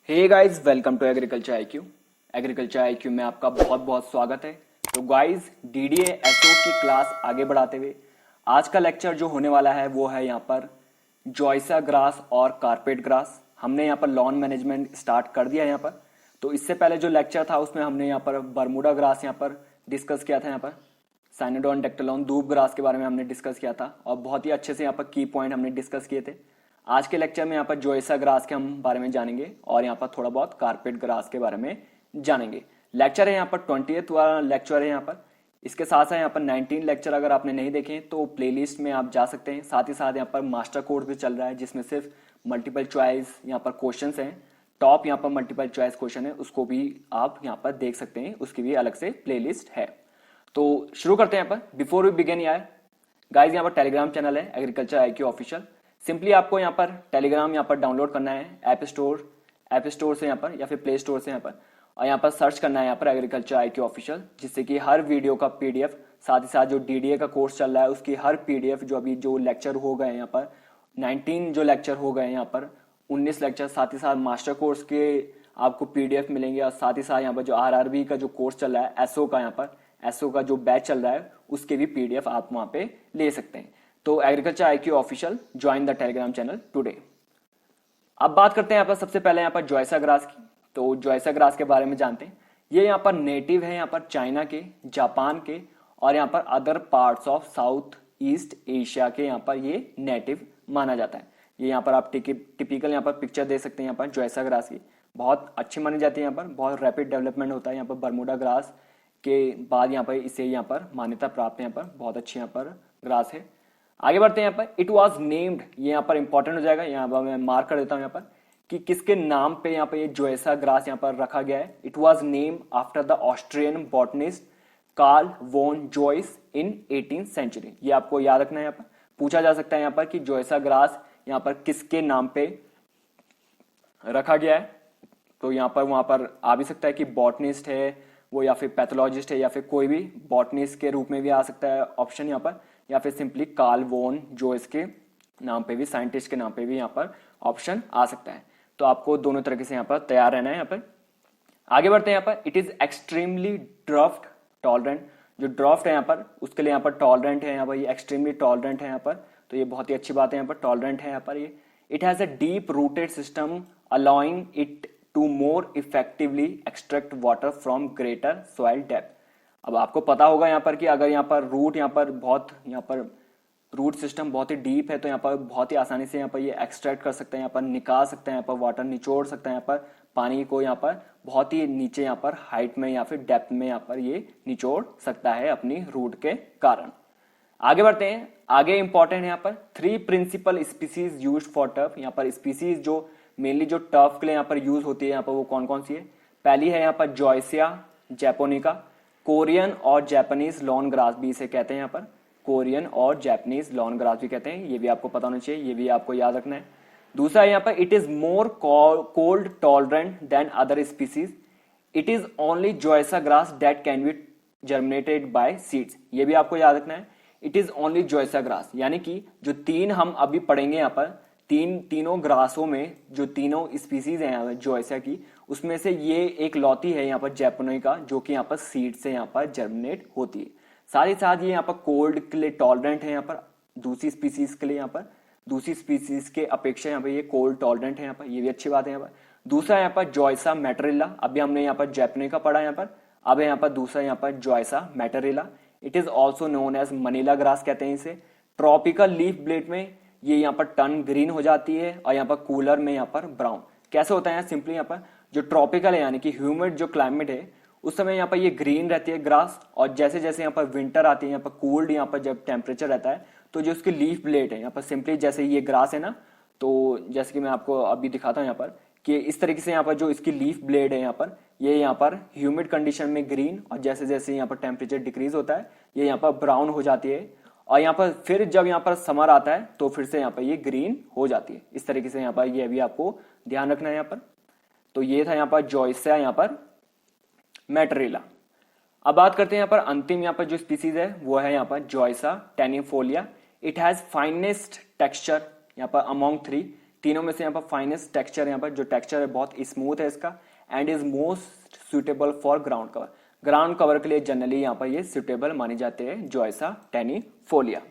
Hey guys, welcome to Agriculture IQ. Agriculture IQ में आपका बहुत बहुत स्वागत है। तो गाइस, डीडीए एसओ की क्लास आगे बढ़ाते हुए आज का लेक्चर जो होने वाला है वो है यहाँ पर जॉइसा ग्रास और कारपेट ग्रास। हमने यहाँ पर लॉन मैनेजमेंट स्टार्ट कर दिया यहाँ पर। तो इससे पहले जो लेक्चर था उसमें हमने यहाँ पर बर्मुडा ग्रास यहाँ पर डिस्कस किया था। यहाँ पर साइनोडोन डेक्टालॉन दूब ग्रास के बारे में हमने डिस्कस किया था और बहुत ही अच्छे से यहाँ पर की पॉइंट हमने डिस्कस किए थे। आज के लेक्चर में यहाँ पर जोइसा ग्रास के हम बारे में जानेंगे और यहाँ पर थोड़ा बहुत कारपेट ग्रास के बारे में जानेंगे। लेक्चर है यहाँ पर 20th वाला लेक्चर है यहाँ पर। इसके साथ साथ यहाँ पर 19 लेक्चर अगर आपने नहीं देखे तो प्लेलिस्ट में आप जा सकते हैं। साथ ही साथ यहाँ पर मास्टर कोर्स भी चल रहा है जिसमें सिर्फ मल्टीपल चॉइस यहाँ पर क्वेश्चन हैं। टॉप यहाँ पर मल्टीपल चॉइस क्वेश्चन है, उसको भी आप यहाँ पर देख सकते हैं, उसकी भी अलग से प्लेलिस्ट है। तो शुरू करते हैं यहाँ पर। बिफोर वी बिगिन यार गाइज, यहाँ पर टेलीग्राम चैनल है एग्रीकल्चर आईक्यू ऑफिशियल। सिंपली आपको यहाँ पर टेलीग्राम यहाँ पर डाउनलोड करना है ऐप स्टोर से यहाँ पर या फिर प्ले स्टोर से यहाँ पर, और यहाँ पर सर्च करना है यहाँ पर एग्रीकल्चर आईक्यू ऑफिशियल, जिससे कि हर वीडियो का पीडीएफ, साथ ही साथ जो डीडीए का कोर्स चल रहा है उसकी हर पीडीएफ, जो अभी जो लेक्चर हो गए यहाँ पर 19 जो लेक्चर हो गए यहाँ पर 19 लेक्चर, साथ ही साथ मास्टर कोर्स के आपको पीडीएफ मिलेंगे। और साथ ही साथ यहाँ पर जो आरआरबी का जो कोर्स चल रहा है एसओ का, यहाँ पर एसओ का जो बैच चल रहा है उसके भी पीडीएफ आप वहां पे ले सकते हैं। तो agriculture IQ official, join the Telegram channel today. अब बात करते हैं यहाँ पर सबसे पहले यहाँ पर जॉइसा ग्रास की। तो जॉइसा ग्रास के बारे में जानते हैं। ये यहाँ पर नेटिव है यहाँ पर चाइना के, जापान के और यहाँ पर other parts of south east Asia के यहाँ पर ये नेटिव माना जाता है। ये यहाँ पर आप टिपिकल यहाँ पर पिक्चर दे सकते हैं यहाँ पर जॉइसा ग्रास की। बहुत अच्छी मानी जाती है यहाँ पर, बहुत रैपिड डेवलपमेंट होता है यहाँ पर। बर्मुडा ग्रास के बाद यहाँ पर इसे यहाँ पर मान्यता प्राप्त है। यहाँ पर बहुत अच्छी यहाँ पर ग्रास है। आगे बढ़ते हैं यहाँ पर। इट वॉज नेम्ड, ये यहाँ पर इंपॉर्टेंट हो जाएगा, यहाँ पर मैं मार्क कर देता हूँ यहाँ पर कि किसके नाम पे यहाँ पर ये जोइसा ग्रास यहाँ पर रखा गया है। It was named after the Austrian botanist Karl von Joyce in 18th century. ये आपको याद रखना है। यहाँ पर पूछा जा सकता है यहाँ पर कि जोइसा ग्रास यहाँ पर किसके नाम पे रखा गया है। तो यहाँ पर वहां पर आ भी सकता है कि बॉटनिस्ट है वो, या फिर पैथोलॉजिस्ट है, या फिर कोई भी बॉटनिस्ट के रूप में भी आ सकता है ऑप्शन यहाँ पर, या फिर सिंपली कार्ल वॉन जॉइस के नाम पे भी, साइंटिस्ट के नाम पे भी यहाँ पर ऑप्शन आ सकता है। तो आपको दोनों तरीके से यहाँ पर तैयार रहना है। यहाँ पर आगे बढ़ते हैं। यहाँ पर it is extremely draft tolerant, जो ड्राफ्ट है यहाँ पर उसके लिए यहाँ पर टॉलरेंट है। यहाँ पर ये एक्सट्रीमली टॉलरेंट है यहाँ पर, तो ये बहुत ही अच्छी बात है। यहाँ पर टॉलरेंट है यहाँ पर ये। It has a deep rooted system allowing it to more effectively extract water from greater soil depth. अब आपको पता होगा यहाँ पर कि अगर यहाँ पर रूट यहाँ पर रूट सिस्टम बहुत ही डीप है तो यहाँ पर बहुत ही आसानी से यहाँ पर ये एक्सट्रैक्ट कर सकते हैं, यहाँ पर निकाल सकते हैं, यहाँ पर वाटर निचोड़ सकते हैं, यहाँ पर पानी को यहाँ पर बहुत ही नीचे यहाँ पर हाइट में या फिर डेप्थ में यहाँ पर ये निचोड़ सकता है अपनी रूट के कारण। आगे बढ़ते हैं। आगे इंपॉर्टेंट है यहाँ पर 3 principal species use for turf. यहाँ पर स्पीसीज जो मेनली जो टर्फ के लिए यहाँ पर यूज होती है यहाँ पर वो कौन कौन सी है। पहली है यहाँ पर जॉइसिया जैपोनिका, कोरियन और जापानीज लॉन ग्रास भी इसे कहते हैं। यहाँ पर कोरियन और जापानीज लॉन ग्रास भी कहते हैं, ये भी आपको पता होना चाहिए, ये भी आपको याद रखना है। दूसरा है यहाँ पर it is more cold tolerant than other species. It is only zoysia grass that can be germinated by seeds, ये भी आपको याद रखना है। It is only zoysia grass, यानी कि जो 3 हम अभी पढ़ेंगे यहाँ पर, तीनों ग्रासों में जो तीनों स्पीसीज है यहाँ पर जॉइसा की, उसमें से ये एक लौती है यहाँ पर जैपोनिका, जो कि यहाँ पर सीड से यहाँ पर जर्मिनेट होती है। साथ ही साथ ये यहाँ पर कोल्ड के लिए टॉलरेंट है। यहाँ पर दूसरी स्पीसीज के लिए, यहाँ पर दूसरी स्पीसीज के अपेक्षा यहाँ पर ये कोल्ड टॉलरेंट है यहाँ पर, ये भी अच्छी बात है। यहाँ पर दूसरा यहाँ पर जॉइसा मैटरिला, अभी हमने यहाँ पर जैपोनिका पढ़ा यहाँ पर, अब यहाँ पर दूसरा यहाँ पर zoysia matrella. It is also known as Manila grass कहते हैं इसे। ट्रॉपिकल लीफ ब्लेड में ये यहाँ पर टर्न ग्रीन हो जाती है और यहाँ पर कूलर में यहाँ पर ब्राउन। कैसे होता है सिंपली यहाँ पर जो ट्रॉपिकल है यानी कि ह्यूमिड जो क्लाइमेट है उस समय यहाँ पर ये ग्रीन रहती है ग्रास, और जैसे जैसे यहाँ पर विंटर आती है, यहाँ पर कूल्ड यहाँ पर जब टेम्परेचर रहता है तो जो उसकी लीफ ब्लेड है यहाँ पर सिंपली जैसे ये ग्रास है ना, तो जैसे कि मैं आपको अभी दिखाता हूँ यहाँ पर कि इस तरीके से यहाँ पर जो इसकी लीफ ब्लेड है यहाँ पर, ये यहाँ पर ह्यूमिड कंडीशन में ग्रीन, और जैसे जैसे यहाँ पर टेम्परेचर डिक्रीज होता है ये यहाँ पर ब्राउन हो जाती है, और यहाँ पर फिर जब यहाँ पर समर आता है तो फिर से यहाँ पर ये ग्रीन हो जाती है। इस तरीके से यहाँ पर ये अभी आपको ध्यान रखना है यहाँ पर। तो ये था यहाँ पर जॉइसा यहाँ पर मैटरिला। अब बात करते हैं यहाँ पर अंतिम यहाँ पर जो स्पीसीज है वो है यहाँ पर जॉइसा टेनिफोलिया। इट हैज फाइनेस्ट टेक्सचर यहाँ पर अमॉन्ग 3। तीनों में से यहाँ पर फाइनेस्ट टेक्सचर, यहाँ पर जो टेक्सचर है बहुत स्मूथ है इसका, and is most suitable for ground cover. Ground cover के लिए जनरली यहाँ पर ये सुटेबल माने जाते हैं जोयसा टैनिफोलिया।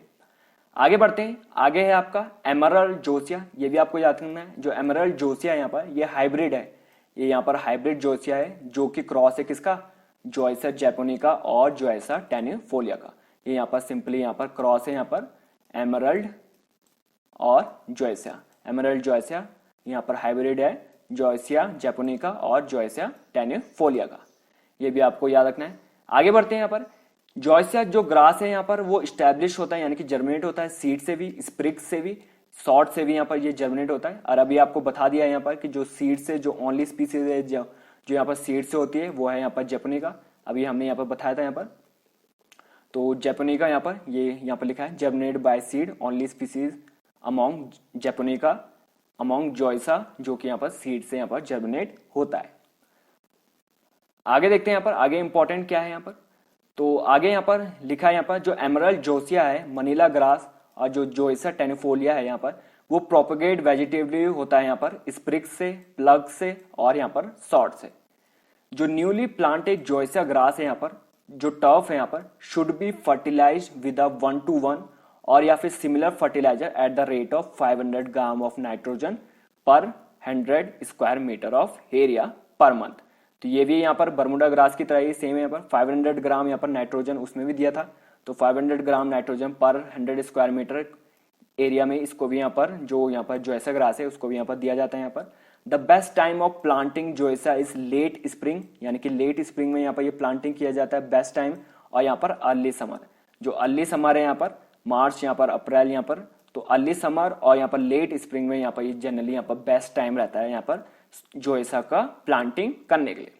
आगे बढ़ते हैं, आगे है आपका एमरल्ड जोसिया। ये भी आपको याद रखना है, जो एमरल्ड जोसिया यहाँ पर ये हाइब्रिड है, ये यहाँ पर हाइब्रिड जोसिया है जो कि क्रॉस है किसका, जोयसा जैपोनिका और जोयसा टैनिफोलिया का। ये यहाँ पर सिंपली यहाँ पर क्रॉस है यहाँ पर एमरल्ड और जोयसिया, एमरल्ड जोयसिया यहाँ पर हाइब्रिड है जोयसिया जैपोनिका और जोयसिया टैनिफोलिया का। ये भी आपको याद रखना है। आगे बढ़ते हैं, यहाँ पर जोयसिया जो ग्रास है यहाँ पर वो स्टैब्लिश होता है यानी कि जर्मिनेट होता है सीड से भी, स्प्रिग से भी, शॉर्ट से भी यहाँ पर ये जर्मिनेट होता है। और अभी आपको बता दिया यहाँ पर कि जो सीड से जो ओनली स्पीसीज है जो यहाँ पर सीड से होती है वो है यहाँ पर जैपोनिका, अभी हमने यहाँ पर बताया था यहाँ पर। तो जैपोनिका यहाँ पर ये यहाँ पर लिखा है germinate by seed only species among japonica among zoysia, जो कि यहाँ पर सीड से यहाँ पर जर्मिनेट होता है। आगे देखते हैं यहाँ पर आगे इंपॉर्टेंट क्या है यहाँ पर। तो आगे यहाँ पर लिखा है यहाँ पर जो एमरल्ड जोसिया है, मनीला ग्रास और जो जोयसा टैनिफोलिया है यहाँ पर वो प्रोपेगेट वेजिटेबली होता है यहाँ पर स्प्रिग से, प्लग से और यहाँ पर शॉर्ट से। जो न्यूली प्लांटेड जोयसा ग्रास है यहाँ पर, जो टर्फ है यहाँ पर should be fertilise with a 1:1 और या फिर similar fertiliser at the rate of 500 gram of nitrogen per 100 square metre of area per month. तो ये भी यहाँ पर बर्मुडा ग्रास की तरह ही सेम है, यहाँ पर 500 ग्राम यहाँ पर नाइट्रोजन उसमें भी दिया था, तो 500 gram nitrogen per 100 square metre area में इसको भी यहाँ पर जो यहाँ पर जोयसा ग्रास है उसको भी यहाँ पर दिया जाता है। यहाँ पर the best time of planting zoysia is late spring, यानी कि लेट स्प्रिंग में यहाँ पर ये प्लांटिंग किया जाता है बेस्ट टाइम, और यहाँ पर अर्ली समर, जो अर्ली समर है यहाँ पर मार्च, यहाँ पर अप्रैल, यहाँ पर तो अर्ली समर और यहाँ पर लेट स्प्रिंग में यहाँ पर ये जनरली यहाँ पर बेस्ट टाइम रहता है यहाँ पर जोयसा का प्लांटिंग करने के लिए।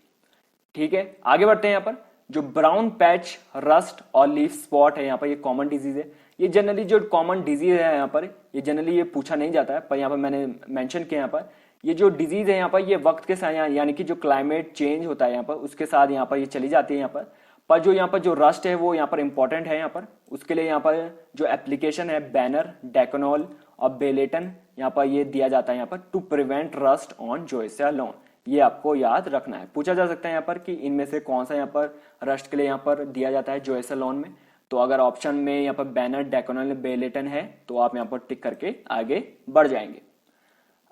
ठीक है, आगे बढ़ते हैं। यहाँ पर जो ब्राउन पैच, रस्ट और लीफ स्पॉट है यहाँ पर ये कॉमन डिजीज है। ये जनरली जो कॉमन डिजीज है यहाँ पर ये जनरली ये पूछा नहीं जाता है, पर यहाँ पर मैंने मेंशन किया यहाँ पर ये जो डिजीज है यहाँ पर ये वक्त के साथ यानी कि जो क्लाइमेट चेंज होता है यहाँ पर उसके साथ यहाँ पर ये चली जाती है यहाँ पर जो यहाँ पर जो रस्ट है वो यहाँ पर इंपॉर्टेंट है यहाँ पर, उसके लिए यहाँ पर जो एप्लीकेशन है बैनर, डेकोनॉल और बेलेटन यहाँ पर ये दिया जाता है यहाँ पर to prevent rust on zoysia lawn. ये आपको याद रखना है, पूछा जा सकता है यहाँ पर कि इनमें से कौन सा यहाँ पर रस्ट के लिए यहाँ पर दिया जाता है जोयसा लॉन में। तो अगर ऑप्शन में यहाँ पर बैनर, डेकोनॉल, बेलेटन है तो आप यहाँ पर टिक करके आगे बढ़ जाएंगे।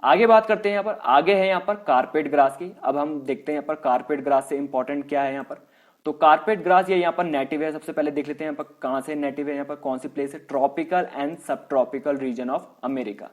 आगे बात करते हैं यहाँ पर, आगे है यहाँ पर कारपेट ग्रास की। अब हम देखते हैं यहाँ पर कारपेट ग्रास से इंपॉर्टेंट क्या है यहाँ पर। तो कारपेट ग्रास ये यहाँ पर नेटिव है, सबसे पहले देख लेते हैं यहाँ पर कहाँ से नेटिव है, यहाँ पर कौन सी प्लेस है, ट्रॉपिकल एंड सब ट्रॉपिकल रीजन ऑफ अमेरिका।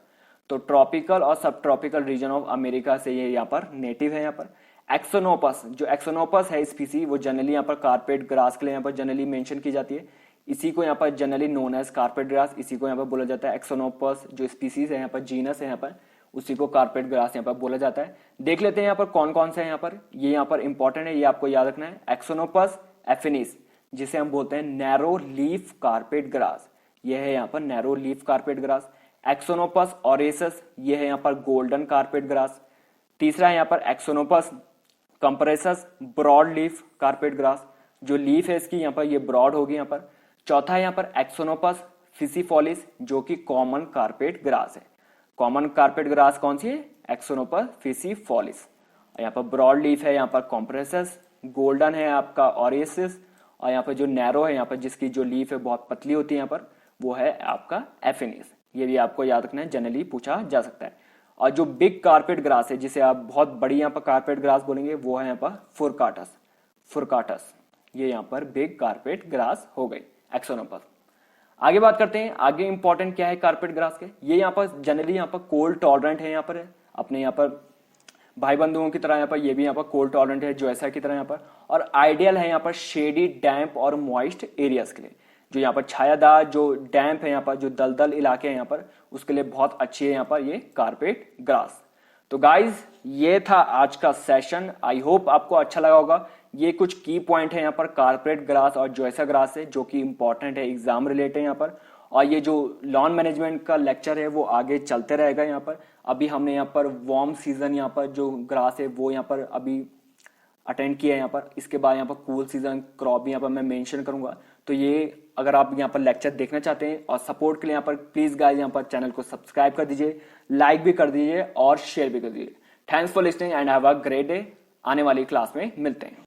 तो ट्रॉपिकल और सब ट्रॉपिकल रीजन ऑफ अमेरिका से ये यहाँ पर नेटिव है। यहाँ पर एक्सोनोपस, जो एक्सोनोपस है स्पीसी वो जनरली यहाँ पर कारपेट ग्रास के लिए यहाँ पर जनरली मेंशन की जाती है। इसी को यहाँ पर generally known as carpet grass, इसी को यहाँ पर बोला जाता है एक्सोनोपस। जो स्पीसीज है यहाँ पर जीनस है यहाँ पर उसी को कारपेट ग्रास यहाँ पर बोला जाता है। देख लेते हैं यहाँ पर कौन कौन से यहाँ पर, ये यहाँ पर इंपॉर्टेंट है, ये आपको याद रखना है। एक्सोनोपस एफिनिस जिसे हम बोलते हैं नैरो लीफ कारपेट ग्रास, ये है यहाँ पर नैरो लीफ कारपेट ग्रास। एक्सोनोपस ओरेसस, ये है यहाँ पर गोल्डन कारपेट ग्रास। तीसरा है यहाँ पर एक्सोनोपस कंप्रेसस ब्रॉड लीफ कारपेट ग्रास, जो लीफ है इसकी यहाँ पर ये ब्रॉड होगी यहाँ पर। चौथा है यहाँ पर एक्सोनोपस फिसिफोलिस जो कि कॉमन कारपेट ग्रास है। कॉमन कारपेट ग्रास कौन सी है, एक्सोनोपस फिसिफोलिस। यहाँ पर ब्रॉड लीफ है यहाँ पर कॉम्प्रेसस, गोल्डन है आपका ओरेसिस, और यहाँ पर जो नैरो है यहाँ पर जिसकी जो लीफ है बहुत पतली होती है यहाँ पर वो है आपका एफिनिस। ये भी आपको याद रखना है, जनरली पूछा जा सकता है। और जो बिग कारपेट ग्रास है जिसे आप बहुत बड़ी यहाँ पर कारपेट ग्रास बोलेंगे वो है यहाँ पर फुरकाटस, फुरकाटस ये यहाँ पर बिग कारपेट ग्रास हो गई एक्सोनोपस। आगे बात करते हैं, आगे इंपॉर्टेंट क्या है कारपेट ग्रास के, ये यहाँ पर जनरली यहाँ पर कोल्ड टॉलरेंट है, यहाँ पर अपने यहाँ पर भाई बंधुओं की तरह यहाँ पर ये भी यहाँ पर कोल्ड टॉलरेंट है जोयसा की तरह यहाँ पर, और आइडियल है यहाँ पर शेडी, डैम्प और मॉइस्ट एरियाज के लिए। जो यहाँ पर छायादार, जो डैम्प है यहाँ पर, जो दलदल इलाके हैं यहाँ पर उसके लिए बहुत अच्छी है यहाँ पर ये कारपेट ग्रास। तो गाइज ये था आज का सेशन, आई होप आपको अच्छा लगा होगा। ये कुछ की पॉइंट है यहाँ पर कारपेट ग्रास और जोयसा ग्रास है जो कि इंपॉर्टेंट है, एग्जाम रिलेटेड है यहाँ पर। और ये जो लॉन मैनेजमेंट का लेक्चर है वो आगे चलते रहेगा यहाँ पर। अभी हमने यहाँ पर वार्म सीजन यहाँ पर जो ग्रास है वो यहाँ पर अभी अटेंड किया है यहाँ पर। इसके बाद यहाँ पर कूल सीजन क्रॉप भी यहाँ पर मैं मेंशन करूंगा। तो तो ये अगर आप यहाँ पर लेक्चर देखना चाहते हैं और सपोर्ट के लिए यहाँ पर प्लीज गाइस यहाँ पर चैनल को सब्सक्राइब कर दीजिए, लाइक भी कर दीजिए और शेयर भी कर दीजिए। Thanks for listening and have a great day. आने वाली क्लास में मिलते हैं।